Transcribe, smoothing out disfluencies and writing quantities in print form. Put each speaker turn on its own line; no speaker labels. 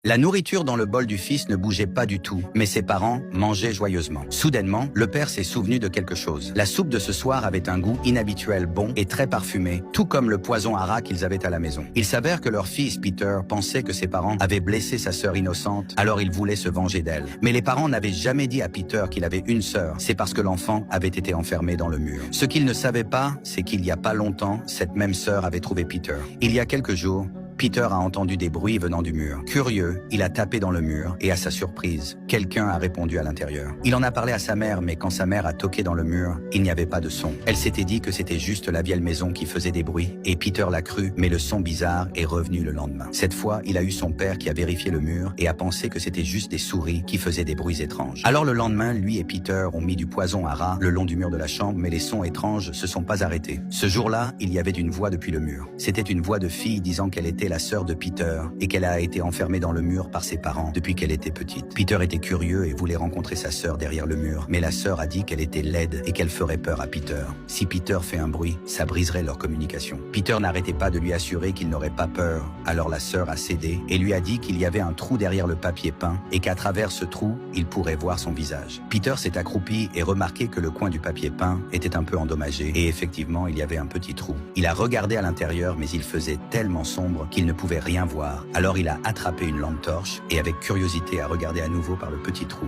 La nourriture dans le bol du fils ne bougeait pas du tout, mais ses parents mangeaient joyeusement. Soudainement, le père s'est souvenu de quelque chose. La soupe de ce soir avait un goût inhabituel, bon et très parfumé, tout comme le poison à rat qu'ils avaient à la maison. Il s'avère que leur fils, Peter, pensait que ses parents avaient blessé sa sœur innocente, alors il voulait se venger d'elle. Mais les parents n'avaient jamais dit à Peter qu'il avait une sœur, c'est parce que l'enfant avait été enfermé dans le mur. Ce qu'ils ne savaient pas, c'est qu'il y a pas longtemps, cette même sœur avait trouvé Peter. Il y a quelques jours, Peter a entendu des bruits venant du mur. Curieux, il a tapé dans le mur et à sa surprise, quelqu'un a répondu à l'intérieur. Il en a parlé à sa mère, mais quand sa mère a toqué dans le mur, il n'y avait pas de son. Elle s'était dit que c'était juste la vieille maison qui faisait des bruits et Peter l'a cru, mais le son bizarre est revenu le lendemain. Cette fois, il a eu son père qui a vérifié le mur et a pensé que c'était juste des souris qui faisaient des bruits étranges. Alors le lendemain, lui et Peter ont mis du poison à rat le long du mur de la chambre, mais les sons étranges se sont pas arrêtés. Ce jour-là, il y avait une voix depuis le mur. C'était une voix de fille disant qu'elle était la sœur de Peter et qu'elle a été enfermée dans le mur par ses parents depuis qu'elle était petite. Peter était curieux et voulait rencontrer sa sœur derrière le mur, mais la sœur a dit qu'elle était laide et qu'elle ferait peur à Peter. Si Peter fait un bruit, ça briserait leur communication. Peter n'arrêtait pas de lui assurer qu'il n'aurait pas peur, alors la sœur a cédé et lui a dit qu'il y avait un trou derrière le papier peint et qu'à travers ce trou, il pourrait voir son visage. Peter s'est accroupi et remarqué que le coin du papier peint était un peu endommagé et effectivement, il y avait un petit trou. Il a regardé à l'intérieur, mais il faisait tellement sombre qu'il ne pouvait rien voir. Alors il a attrapé une lampe torche et avec curiosité a regardé à nouveau par le petit trou.